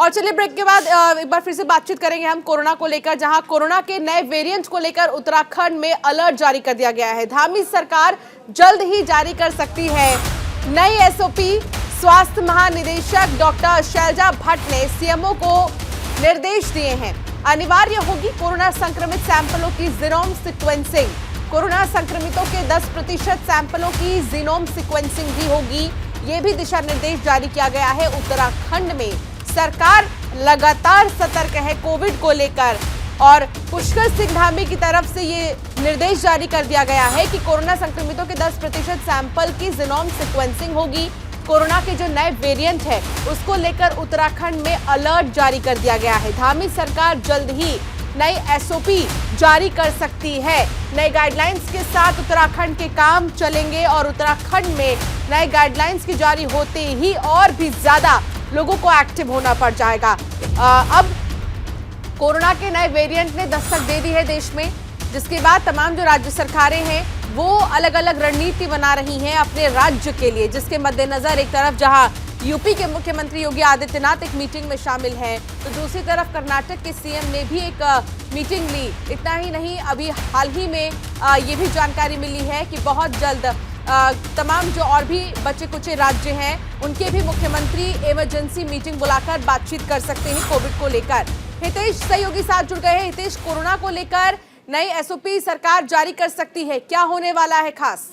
और चलिए ब्रेक के बाद एक बार फिर से बातचीत करेंगे हम कोरोना को लेकर, जहां कोरोना के नए वेरिएंट को लेकर उत्तराखंड में अलर्ट जारी कर दिया गया है। धामी सरकार जल्द ही जारी कर सकती है नई एसओपी। स्वास्थ्य महानिदेशक डॉक्टर शैलजा भट्ट ने सीएमओ को निर्देश दिए हैं। अनिवार्य होगी कोरोना संक्रमित सैंपलों की जीनोम सीक्वेंसिंग। कोरोना संक्रमितों के 10% सैंपलों की जीनोम सीक्वेंसिंग भी होगी। ये भी दिशा निर्देश जारी किया गया है। उत्तराखंड में सरकार लगातार सतर्क है कोविड को लेकर, और पुष्कर सिंह धामी की तरफ से ये निर्देश जारी कर दिया गया है कि कोरोना संक्रमितों के 10% सैंपल की जीनोम सीक्वेंसिंग होगी। कोरोना के जो नए वेरिएंट है उसको लेकर उत्तराखंड में अलर्ट जारी कर दिया गया है। धामी सरकार जल्द ही नई एसओपी जारी कर सकती है। नए गाइडलाइंस के साथ उत्तराखंड के काम चलेंगे और उत्तराखंड में नए गाइडलाइंस की जारी होते ही और भी ज्यादा लोगों को एक्टिव होना पड़ जाएगा। अब कोरोना के नए वेरिएंट ने दस्तक दे दी है देश में, जिसके बाद तमाम जो राज्य सरकारें हैं वो अलग अलग रणनीति बना रही हैं अपने राज्य के लिए, जिसके मद्देनजर एक तरफ जहां यूपी के मुख्यमंत्री योगी आदित्यनाथ एक मीटिंग में शामिल हैं, तो दूसरी तरफ कर्नाटक के सीएम ने भी एक मीटिंग ली। इतना ही नहीं, अभी हाल ही में ये भी जानकारी मिली है कि बहुत जल्द तमाम जो और भी बचे कुचे राज्य हैं उनके भी मुख्यमंत्री इमरजेंसी मीटिंग बुलाकर बातचीत कर सकते हैं कोविड को लेकर। हितेश सहयोगी साथ जुड़ गए हैं। हितेश, कोरोना को लेकर नई एसओपी सरकार जारी कर सकती है, क्या होने वाला है खास?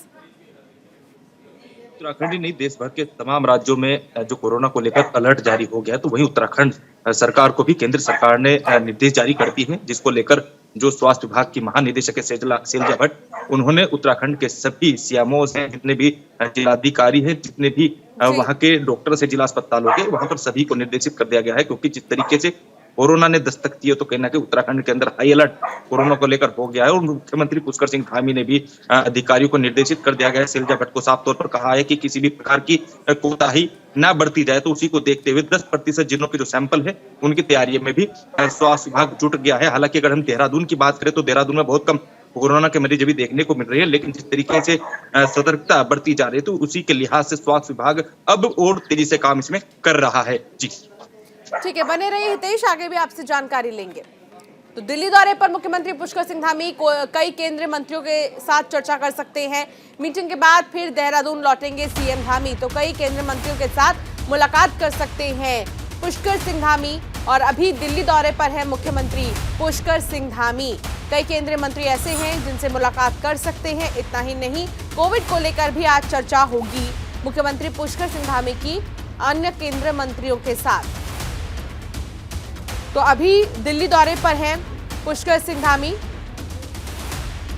उत्तराखंड ही नहीं, देश भर के तमाम राज्यों में जो कोरोना को लेकर अलर्ट जारी हो गया, तो वहीं उत्तराखंड सरकार को भी केंद्र सरकार ने निर्देश जारी कर दिए हैं, जिसको लेकर जो स्वास्थ्य विभाग की महानिदेशक है शैलजा भट्ट, उन्होंने उत्तराखंड के सभी सीएमओ हैं, जितने भी जिलाधिकारी हैं, जितने भी वहां के डॉक्टर से जिला अस्पतालों के, वहां पर सभी को निर्देशित कर दिया गया है। क्योंकि जिस तरीके से कोरोना ने दस्तक दी है, तो कहीं ना कहीं उत्तराखंड के अंदर हाई अलर्ट कोरोना को लेकर हो गया है। और मुख्यमंत्री पुष्कर सिंह धामी ने भी अधिकारियों को निर्देशित कर दिया गया है। शैलजा भट्ट को साफ तौर पर कहा है कि किसी भी प्रकार की कोताही ना बढ़ती जाए, तो उसी को देखते हुए 10% जिनों के जो सैंपल है उनकी तैयारी में भी स्वास्थ्य विभाग जुट गया है। हालांकि अगर हम देहरादून की बात करें तो देहरादून में बहुत कम कोरोना के मरीज अभी देखने को मिल रहे हैं, लेकिन जिस तरीके से सतर्कता बढ़ती जा रही है, तो उसी के लिहाज से स्वास्थ्य विभाग अब और तेजी से काम इसमें कर रहा है। जी ठीक है, बने रहिए हितेश, आगे भी आपसे जानकारी लेंगे। तो दिल्ली दौरे पर मुख्यमंत्री पुष्कर सिंह धामी कई केंद्रीय मंत्रियों के साथ चर्चा कर सकते हैं। मीटिंग के बाद फिर देहरादून लौटेंगे सीएम धामी, तो कई केंद्रीय मंत्रियों के साथ मुलाकात कर सकते हैं पुष्कर सिंह धामी। और अभी दिल्ली दौरे पर है मुख्यमंत्री पुष्कर सिंह धामी। कई केंद्रीय मंत्री ऐसे हैं जिनसे मुलाकात कर सकते हैं। इतना ही नहीं, कोविड को लेकर भी आज चर्चा होगी मुख्यमंत्री पुष्कर सिंह धामी की अन्य केंद्रीय मंत्रियों के साथ। तो अभी दिल्ली दौरे पर हैं पुष्कर सिंह धामी,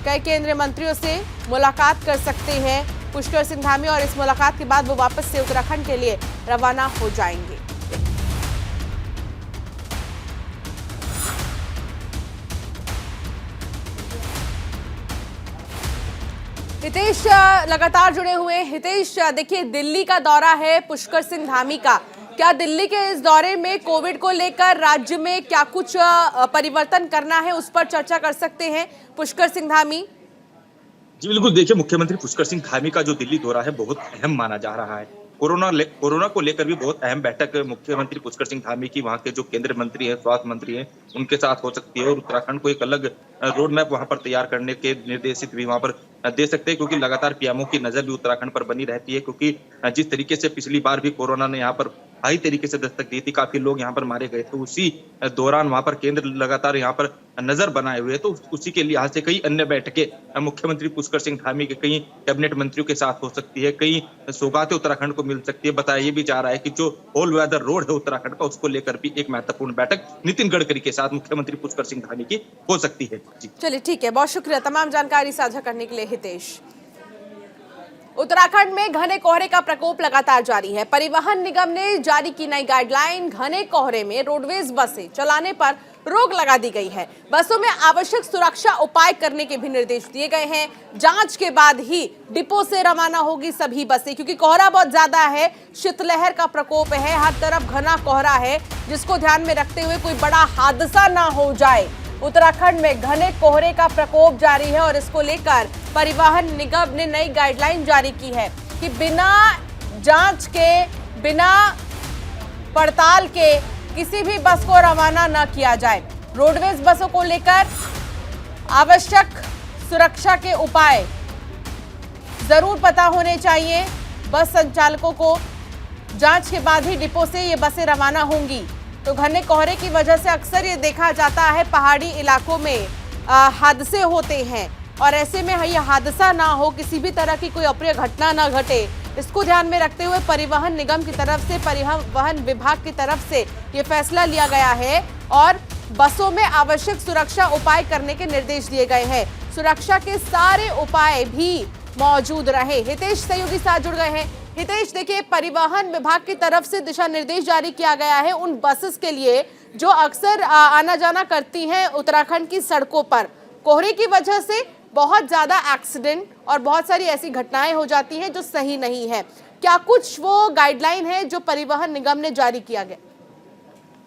कई केंद्रीय मंत्रियों से मुलाकात कर सकते हैं पुष्कर सिंह धामी, और इस मुलाकात के बाद वो वापस से उत्तराखंड के लिए रवाना हो जाएंगे। हितेश लगातार जुड़े हुए हैं। हितेश, देखिए दिल्ली का दौरा है पुष्कर सिंह धामी का, क्या दिल्ली के इस दौरे में कोविड को लेकर राज्य में क्या कुछ परिवर्तन करना है, उस पर चर्चा कर सकते हैं पुष्कर सिंह धामी? जी बिल्कुल, देखिए मुख्यमंत्री पुष्कर सिंह धामी का जो दिल्ली दौरा है बहुत अहम माना जा रहा है। कोरोना को लेकर भी बहुत अहम बैठक मुख्यमंत्री पुष्कर सिंह धामी की वहां के जो केंद्रीय मंत्री हैं, स्वास्थ्य मंत्री हैं, उनके साथ हो सकती है। और उत्तराखंड को एक अलग रोड मैप वहां पर तैयार करने के निर्देशित भी वहां पर दे सकते हैं, क्योंकि लगातार पीएमओ की नजर भी उत्तराखंड पर बनी रहती है। क्योंकि जिस तरीके से पिछली बार भी कोरोना ने यहाँ पर हाई तरीके से दस्तक दी थी, काफी लोग यहाँ पर मारे गए थे, उसी दौरान वहां पर केंद्र लगातार यहाँ पर नजर बनाए हुए, तो उसी के लिहाज से कई अन्य बैठकें मुख्यमंत्री पुष्कर सिंह धामी के कई कैबिनेट मंत्रियों के साथ हो सकती है, कई सौगातें उत्तराखंड को मिल सकती है। बताया ये भी जा रहा है कि जो ऑल वेदर रोड है उत्तराखंड का, उसको लेकर भी एक महत्वपूर्ण बैठक नितिन गडकरी के साथ मुख्यमंत्री पुष्कर सिंह धामी की हो सकती है। चलिए ठीक है, बहुत शुक्रिया तमाम जानकारी साझा करने के लिए हितेश। उत्तराखंड में घने कोहरे का प्रकोप लगातार जारी है। परिवहन निगम ने जारी की नई गाइडलाइन, घने कोहरे में रोडवेज बसें चलाने पर रोक लगा दी गई है। बसों में आवश्यक सुरक्षा उपाय करने के भी निर्देश दिए गए हैं। जांच के बाद ही डिपो से रवाना होगी सभी बसें, क्योंकि कोहरा बहुत ज्यादा है, शीतलहर का प्रकोप है, हर तरफ घना कोहरा है, जिसको ध्यान में रखते हुए कोई बड़ा हादसा ना हो जाए। उत्तराखंड में घने कोहरे का प्रकोप जारी है और इसको लेकर परिवहन निगम ने नई गाइडलाइन जारी की है कि बिना जांच के, बिना पड़ताल के किसी भी बस को रवाना न किया जाए। रोडवेज बसों को लेकर आवश्यक सुरक्षा के उपाय जरूर पता होने चाहिए। बस संचालकों को जांच के बाद ही डिपो से ये बसें रवाना होंगी। तो घने कोहरे की वजह से अक्सर ये देखा जाता है पहाड़ी इलाकों में हादसे होते हैं, और ऐसे में ये हादसा ना हो, किसी भी तरह की कोई अप्रिय घटना ना घटे, इसको ध्यान में रखते हुए परिवहन निगम की तरफ से, परिवहन विभाग की तरफ से ये फैसला लिया गया है और बसों में आवश्यक सुरक्षा उपाय करने के निर्देश दिए गए हैं। सुरक्षा के सारे उपाय भी मौजूद रहे। हितेश सहयोगी साथ जुड़ गए हैं। हितेश, देखिए, परिवहन विभाग की तरफ से दिशा निर्देश जारी किया गया है उन बसेस के लिए जो अक्सर आना जाना करती हैं उत्तराखंड की सड़कों पर। कोहरे की वजह से बहुत ज्यादा एक्सीडेंट और बहुत सारी ऐसी घटनाएं हो जाती हैं जो सही नहीं है। क्या कुछ वो गाइडलाइन है जो परिवहन निगम ने जारी किया गया?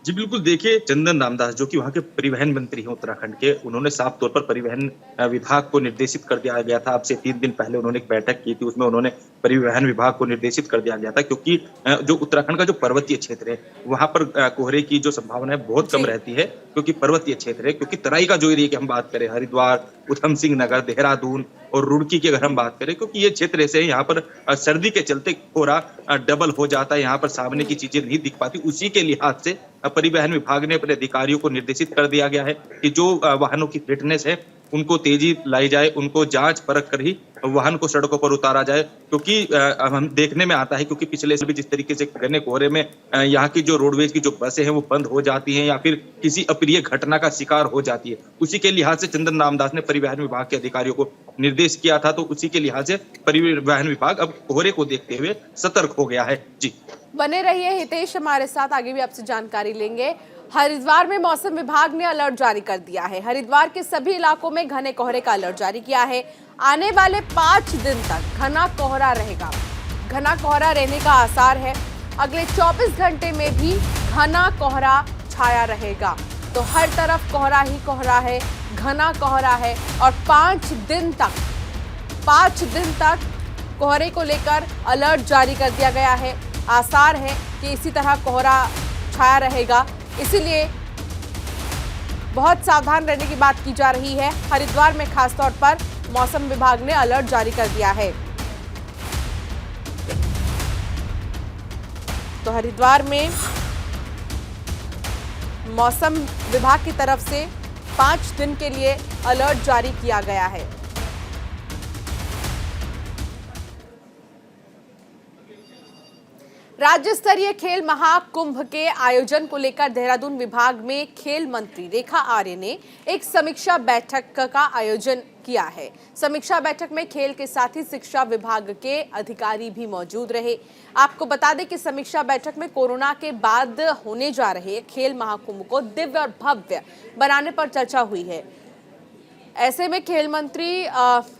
जी बिल्कुल, देखिए, चंदन रामदास जो कि वहाँ के परिवहन मंत्री हैं उत्तराखंड के, उन्होंने साफ तौर पर परिवहन विभाग को निर्देशित कर दिया गया था। अब से 3 दिन पहले उन्होंने एक बैठक की थी, उसमें उन्होंने परिवहन विभाग को निर्देशित कर दिया गया था, क्योंकि जो उत्तराखंड का जो पर्वतीय क्षेत्र है वहां पर कोहरे की जो संभावना है बहुत कम रहती है, क्योंकि पर्वतीय क्षेत्र है। क्योंकि तराई का जो एरिया की हम बात करें, हरिद्वार, उधम सिंह नगर, देहरादून और रुड़की की अगर हम बात करें, क्योंकि ये क्षेत्र ऐसे यहाँ पर सर्दी के चलते कोहरा डबल हो जाता है, यहाँ पर सामने की चीजें नहीं दिख पाती। उसी के लिहाज से परिवहन विभाग ने अपने अधिकारियों को निर्देशित कर दिया गया है कि जो वाहनों की फिटनेस है उनको तेजी लाई जाए, उनको जांच परख कर ही वाहन को सड़कों पर उतारा जाए। क्योंकि हम देखने में आता है, क्योंकि पिछले भी जिस तरीके से घने कोहरे में यहाँ की जो रोडवेज की जो बसें हैं वो बंद हो जाती हैं या फिर किसी अप्रिय घटना का शिकार हो जाती है, उसी के लिहाज से चंदन रामदास ने परिवहन विभाग के अधिकारियों को निर्देश किया था। तो उसी के लिहाज से परिवहन विभाग अब कोहरे को देखते हुए सतर्क हो गया है। जी, बने रहिए हितेश हमारे साथ, आगे भी आपसे जानकारी लेंगे। हरिद्वार में मौसम विभाग ने अलर्ट जारी कर दिया है। हरिद्वार के सभी इलाकों में घने कोहरे का अलर्ट जारी किया है। आने वाले 5 दिन तक घना कोहरा रहेगा। घना कोहरा रहने का आसार है। अगले 24 घंटे में भी घना कोहरा छाया रहेगा। तो हर तरफ कोहरा ही कोहरा है, घना कोहरा है और 5 दिन तक कोहरे को लेकर अलर्ट जारी कर दिया गया है। आसार है कि इसी तरह कोहरा छाया रहेगा, इसीलिए बहुत सावधान रहने की बात की जा रही है। हरिद्वार में खासतौर पर मौसम विभाग ने अलर्ट जारी कर दिया है। तो हरिद्वार में मौसम विभाग की तरफ से 5 दिन के लिए अलर्ट जारी किया गया है। राज्य स्तरीय खेल महाकुंभ के आयोजन को लेकर देहरादून विभाग में खेल मंत्री रेखा आर्य ने एक समीक्षा बैठक का आयोजन किया है। समीक्षा बैठक में खेल के साथ ही शिक्षा विभाग के अधिकारी भी मौजूद रहे। आपको बता दें कि समीक्षा बैठक में कोरोना के बाद होने जा रहे खेल महाकुंभ को दिव्य और भव्य बनाने पर चर्चा हुई है। ऐसे में खेल मंत्री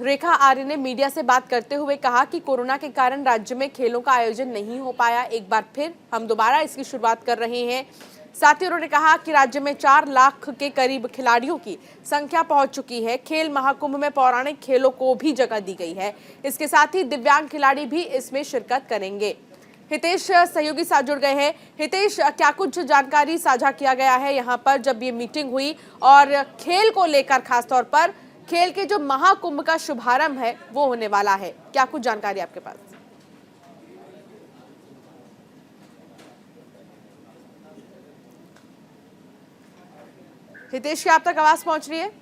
रेखा आर्य ने मीडिया से बात करते हुए कहा कि कोरोना के कारण राज्य में खेलों का आयोजन नहीं हो पाया। एक बार फिर हम दोबारा इसकी शुरुआत कर रहे हैं। साथ ही उन्होंने कहा कि राज्य में 4 लाख के करीब खिलाड़ियों की संख्या पहुंच चुकी है। खेल महाकुंभ में पौराणिक खेलों को भी जगह दी गई है। इसके साथ ही दिव्यांग खिलाड़ी भी इसमें शिरकत करेंगे। हितेश सहयोगी साथ जुड़ गए हैं। हितेश, क्या कुछ जानकारी साझा किया गया है यहाँ पर जब ये मीटिंग हुई और खेल को लेकर, खासतौर पर खेल के जो महाकुंभ का शुभारंभ है वो होने वाला है, क्या कुछ जानकारी आपके पास? हितेश, क्या आप तक आवाज पहुंच रही है?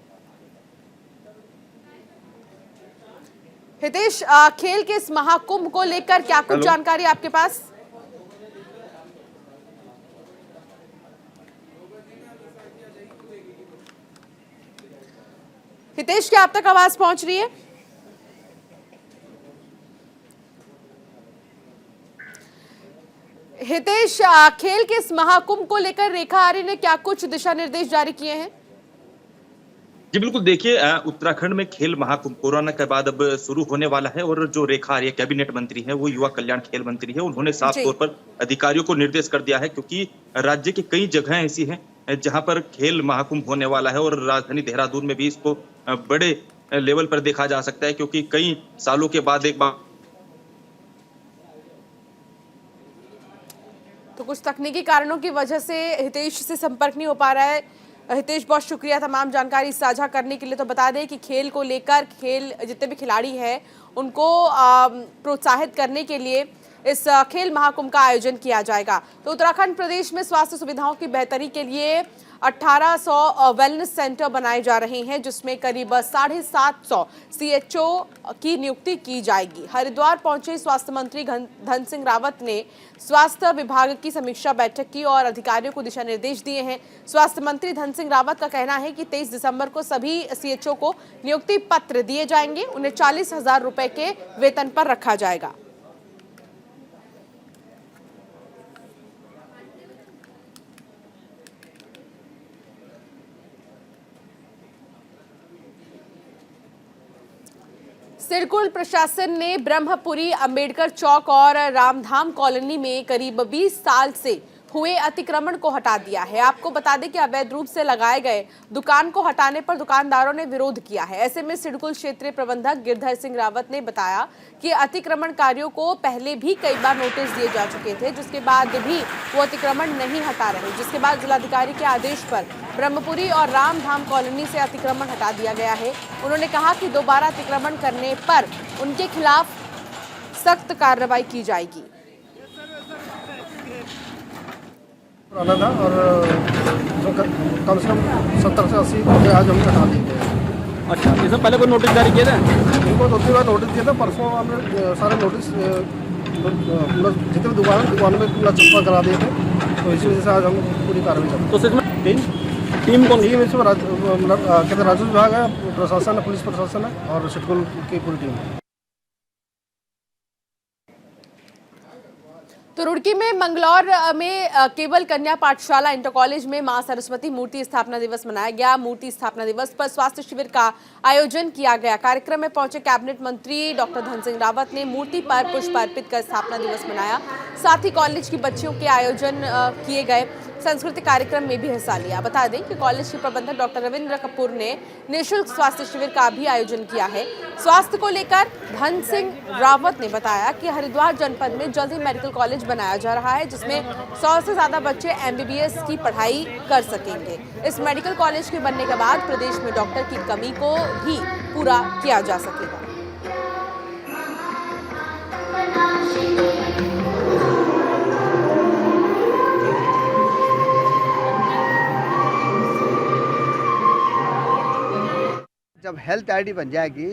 हितेश, खेल के इस महाकुंभ को लेकर क्या कुछ जानकारी आपके पास? हितेश, क्या आप तक आवाज पहुंच रही है? हितेश, खेल के इस महाकुंभ को लेकर रेखा आर्य ने क्या कुछ दिशा निर्देश जारी किए हैं? जी बिल्कुल, देखिए, उत्तराखंड में खेल महाकुंभ कोरोना के बाद अब शुरू होने वाला है और जो रेखा आर्य कैबिनेट मंत्री है वो युवा कल्याण खेल मंत्री है। उन्होंने साफ तौर पर अधिकारियों को निर्देश कर दिया है, क्योंकि राज्य की कई जगह ऐसी हैं जहां पर खेल महाकुंभ होने वाला है और राजधानी देहरादून में भी इसको बड़े लेवल पर देखा जा सकता है, क्योंकि कई सालों के बाद एक बार तो कुछ तकनीकी कारणों की वजह से हितेश से संपर्क नहीं हो पा रहा है। हितेश, बहुत शुक्रिया तमाम जानकारी साझा करने के लिए। तो बता दें कि खेल को लेकर जितने भी खिलाड़ी हैं उनको प्रोत्साहित करने के लिए इस खेल महाकुंभ का आयोजन किया जाएगा। तो उत्तराखंड प्रदेश में स्वास्थ्य सुविधाओं की बेहतरी के लिए 1800 वेलनेस सेंटर बनाए जा रहे हैं, जिसमें करीब 750 CHO की नियुक्ति की जाएगी। हरिद्वार पहुंचे स्वास्थ्य मंत्री धन सिंह रावत ने स्वास्थ्य विभाग की समीक्षा बैठक की और अधिकारियों को दिशा निर्देश दिए हैं। स्वास्थ्य मंत्री धन सिंह रावत का कहना है कि 23 दिसंबर को सभी CHO को नियुक्ति पत्र दिए जाएंगे। उन्हें 40,000 रुपए के वेतन पर रखा जाएगा। सिडकुल प्रशासन ने ब्रह्मपुरी, अंबेडकर चौक और रामधाम कॉलोनी में करीब 20 साल से हुए अतिक्रमण को हटा दिया है। आपको बता दें कि अवैध रूप से लगाए गए दुकान को हटाने पर दुकानदारों ने विरोध किया है। ऐसे में सिडकुल क्षेत्रीय प्रबंधक गिरधर सिंह रावत ने बताया कि अतिक्रमणकारियों को पहले भी कई बार नोटिस दिए जा चुके थे, जिसके बाद भी वो अतिक्रमण नहीं हटा रहे, जिसके बाद जिलाधिकारी के आदेश पर ब्रह्मपुरी और रामधाम कॉलोनी से अतिक्रमण हटा दिया गया है। उन्होंने कहा कि दोबारा अतिक्रमण करने पर उनके खिलाफ सख्त कार्रवाई की जाएगी। पुराना था और कम से कम 70 से 80 रुपये आज हमने हटा दिए। अच्छा, ये सब पहले कोई नोटिस जारी किया था? इनको 2-3 बार नोटिस दिया था। परसों हमने सारे नोटिस पूरा जितने दुकानों में पूरा चप्पा करा दिए थे, तो इसी वजह से आज हम पूरी कार्रवाई कर रहे हैं। तो इसमें टीम कौन? टीम इसमें कहते राजस्व विभाग है, प्रशासन है, पुलिस प्रशासन है और सिडकुल की पूरी टीम है। तो रुड़की में मंगलौर में केवल कन्या पाठशाला इंटर कॉलेज में मां सरस्वती मूर्ति स्थापना दिवस मनाया गया। मूर्ति स्थापना दिवस पर स्वास्थ्य शिविर का आयोजन किया गया। कार्यक्रम में पहुंचे कैबिनेट मंत्री डॉक्टर धन सिंह रावत ने मूर्ति पर पुष्प अर्पित कर स्थापना दिवस मनाया। साथ ही कॉलेज की बच्चियों के आयोजन किए गए सांस्कृतिक कार्यक्रम में भी हिस्सा लिया। बता दें कि कॉलेज के प्रबंधक डॉक्टर रविंद्र कपूर ने निःशुल्क स्वास्थ्य शिविर का भी आयोजन किया है। स्वास्थ्य को लेकर धन सिंह रावत ने बताया कि हरिद्वार जनपद में जल्द ही मेडिकल कॉलेज बनाया जा रहा है, जिसमें 100 से ज्यादा बच्चे MBBS की पढ़ाई कर सकेंगे। इस मेडिकल कॉलेज के बनने के बाद प्रदेश में डॉक्टर की कमी को भी पूरा किया जा सकेगा। जब हेल्थ आईडी बन जाएगी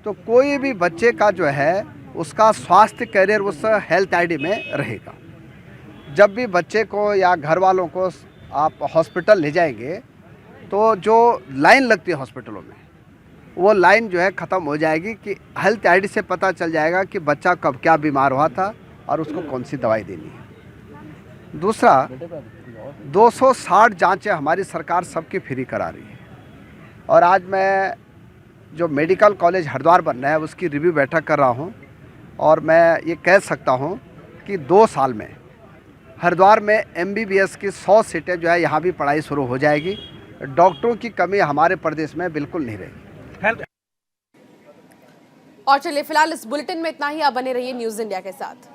तो कोई भी बच्चे का जो है उसका स्वास्थ्य कैरियर उस हेल्थ आईडी में रहेगा। जब भी बच्चे को या घर वालों को आप हॉस्पिटल ले जाएंगे तो जो लाइन लगती है हॉस्पिटलों में, वो लाइन जो है ख़त्म हो जाएगी कि हेल्थ आईडी से पता चल जाएगा कि बच्चा कब क्या बीमार हुआ था और उसको कौन सी दवाई देनी है। दूसरा, 260 जाँचें हमारी सरकार सबकी फ्री करा रही है। और आज मैं जो मेडिकल कॉलेज हरिद्वार बन रहा है उसकी रिव्यू बैठक कर रहा हूं और मैं ये कह सकता हूं कि 2 साल में हरिद्वार में MBBS की 100 सीटें जो है यहाँ भी पढ़ाई शुरू हो जाएगी। डॉक्टरों की कमी हमारे प्रदेश में बिल्कुल नहीं रहेगी। और चलिए फिलहाल इस बुलेटिन में इतना ही। आप बने रहिए न्यूज़ इंडिया के साथ।